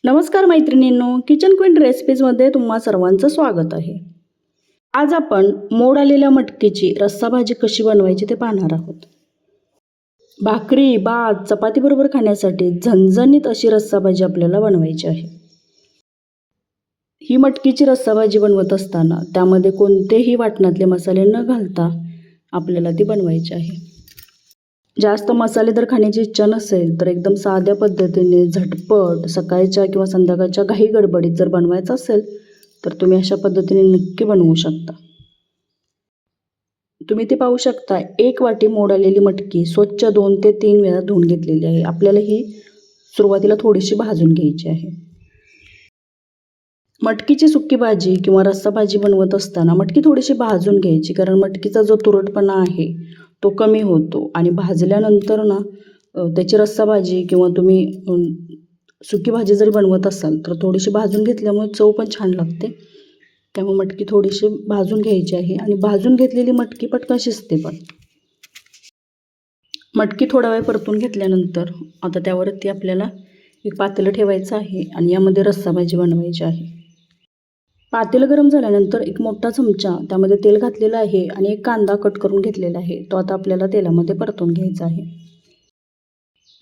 नमस्कार मैत्रिणींनो, kitchen queen रेसिपीजमध्ये तुम्हा सर्वांचं स्वागत आहे. आज आपण मोड आलेल्या मटकीची रस्सा भाजी कशी बनवायची ते पाहणार आहोत. भाकरी, भात, चपातीबरोबर खाण्यासाठी झणझणीत अशी रस्सा भाजी आपल्याला बनवायची आहे. ही मटकीची रस्सा भाजी बनवत असताना त्यामध्ये कोणतेही वाटणातले मसाले न घालता आपल्याला ती बनवायची आहे. जास्त मसालेदार खाण्याची इच्छा नसेल तर एकदम साध्या पद्धतीने झटपट सकाळच्या किंवा संध्याकाळच्या घाई गडबडीत जर बनवायचं असेल तर तुम्ही अशा पद्धतीने नक्की बनवू शकता. तुम्ही ते पाहू शकता, 1 वाटी मोड आलेली मटकी स्वच्छ 2 ते 3 वेळा धुवून घेतलेली आहे. आपल्याला ही सुरुवातीला थोडीशी भाजून घ्यायची आहे. मटकीची सुकी भाजी किंवा रस्सा भाजी बनवत असताना मटकी थोडीशी भाजून घ्यायची, कारण मटकीचा जो तुरटपणा आहे तो कमी होतो आणि भाजल्यानंतर ना त्याची रस्सा भाजी किंवा तुम्ही सुकी भाजी जरी बनवत असाल तर थोडीशी भाजून घेतल्यामुळे चव पण छान लागते. त्यामुळे मटकी थोडीशी भाजून घ्यायची आहे आणि भाजून घेतलेली मटकी पटकन शिजते पण. मटकी थोडा वेळ परतून घेतल्यानंतर आता त्यावरती आपल्याला एक पातेलं ठेवायचं आहे आणि यामध्ये रस्सा भाजी बनवायची आहे. पातेलं गरम झाल्यानंतर एक मोठा चमचा त्यामध्ये तेल घातलेलं आहे आणि एक कांदा कट करून घेतलेला आहे. तो आता आपल्याला तेलामध्ये परतून घ्यायचा आहे.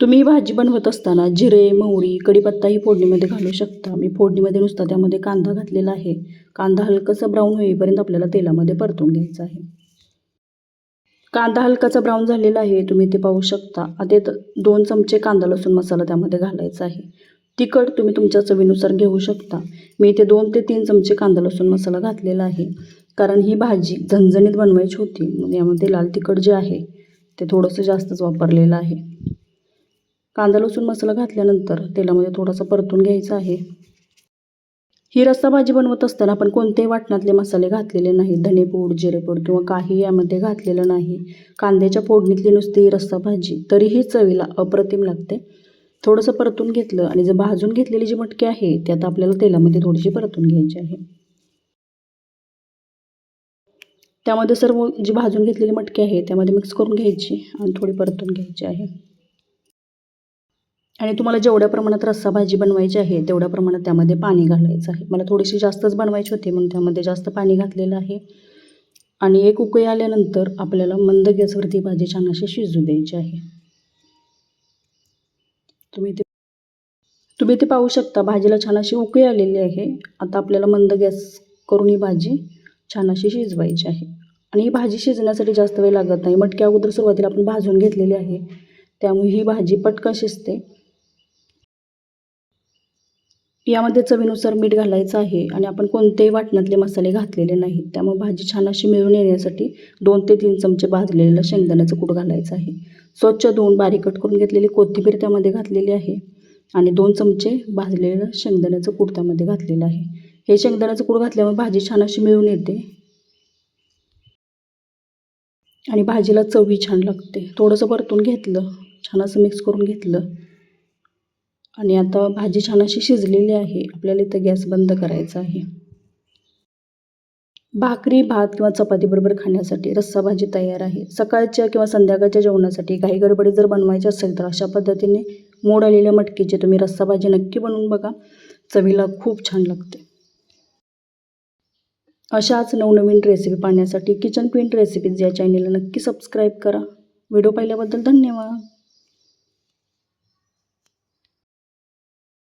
तुम्ही भाजी बनवत असताना जिरे, मोहरी, कढीपत्ता ही फोडणीमध्ये घालू शकता. मी फोडणीमध्ये नुसता त्यामध्ये कांदा घातलेला आहे. कांदा हलकासा ब्राऊन होईपर्यंत आपल्याला तेलामध्ये परतून घ्यायचा आहे. कांदा हलकासा ब्राऊन झालेला आहे, तुम्ही ते पाहू शकता. आता 2 चमचे कांदा लसूण मसाला त्यामध्ये घालायचा आहे. तिखट तुम्ही तुमच्या चवीनुसार घेऊ शकता. मी इथे 2 ते 3 चमचे कांदा लसूण मसाला घातलेला आहे, कारण ही भाजी झणझणीत बनवायची होती. म्हणून यामध्ये लाल तिखट जे आहे ते थोडंसं जास्तच वापरलेलं आहे. कांदा लसूण मसाला घातल्यानंतर तेलामध्ये थोडासा परतून घ्यायचा आहे. ही रस्सा भाजी बनवत असताना आपण कोणतेही वाटणातले मसाले घातलेले नाही. धनेपूड, जिरेपूड किंवा काही यामध्ये घातलेलं नाही. कांद्याच्या फोडणीतली नुसती ही रस्सा भाजी तरीही चवीला अप्रतिम लागते. थोडंसं परतून घेतलं आणि जर भाजून घेतलेली जी मटकी आहे ती आता आपल्याला तेलामध्ये थोडीशी परतून घ्यायची आहे. त्यामध्ये सर्व जी भाजून घेतलेली मटकी आहे त्यामध्ये मिक्स करून घ्यायची आणि थोडी परतून घ्यायची आहे. आणि तुम्हाला जेवढ्या प्रमाणात रस्सा भाजी बनवायची आहे तेवढ्या प्रमाणात त्यामध्ये पाणी घालायचं आहे. मला थोडीशी जास्तच बनवायची होती म्हणून त्यामध्ये जास्त पाणी घातलेलं आहे. आणि एक उकळी आल्यानंतर आपल्याला मंद गॅसवरती भाजी छान अशी शिजू द्यायची आहे. तुम्ही ते पाहू शकता, भाजीला छान अशी उकळी आलेली आहे. आता आपल्याला मंद गॅस करून ही भाजी छान अशी शिजवायची आहे. आणि ही भाजी शिजण्यासाठी जास्त वेळ लागत नाही. मटकी अगोदर सुरुवातीला आपण भाजून घेतलेली आहे, त्यामुळे ही भाजी पटकन शिजते. यामध्ये चवीनुसार मीठ घालायचं आहे आणि आपण कोणतेही वाटणातले मसाले घातलेले नाहीत. त्यामुळे भाजी छान अशी मिळून येण्यासाठी 2 ते 3 चमचे भाजलेलं शेंगदाण्याचं कूट घालायचं आहे. स्वच्छ धुवून बारीक कट करून घेतलेली कोथिंबीर त्यामध्ये घातलेली आहे आणि 2 चमचे भाजलेलं शेंगदाण्याचं कूट त्यामध्ये घातलेलं आहे. हे शेंगदाण्याचं कूट घातल्यामुळे भाजी छान अशी मिळून येते आणि भाजीला चवही छान लागते. थोडंसं परतून घेतलं, छान असं मिक्स करून घेतलं आणि आता भाजी छान अशी शिजलेली आहे. आपल्याला इथं गॅस बंद करायचा आहे. भाकरी, भात किंवा चपातीबरोबर खाण्यासाठी रस्सा भाजी तयार आहे. सकाळच्या किंवा संध्याकाळच्या जेवणासाठी घाई गडबडीत जर बनवायची असेल तर अशा पद्धतीने मोड आलेल्या मटकीची तुम्ही रस्सा भाजी नक्की बनवून बघा. चवीला खूप छान लागते. अशाच नवनवीन रेसिपी पाहण्यासाठी किचन क्वीन रेसिपीज या चॅनेलला नक्की सबस्क्राईब करा. व्हिडिओ पाहिल्याबद्दल धन्यवाद.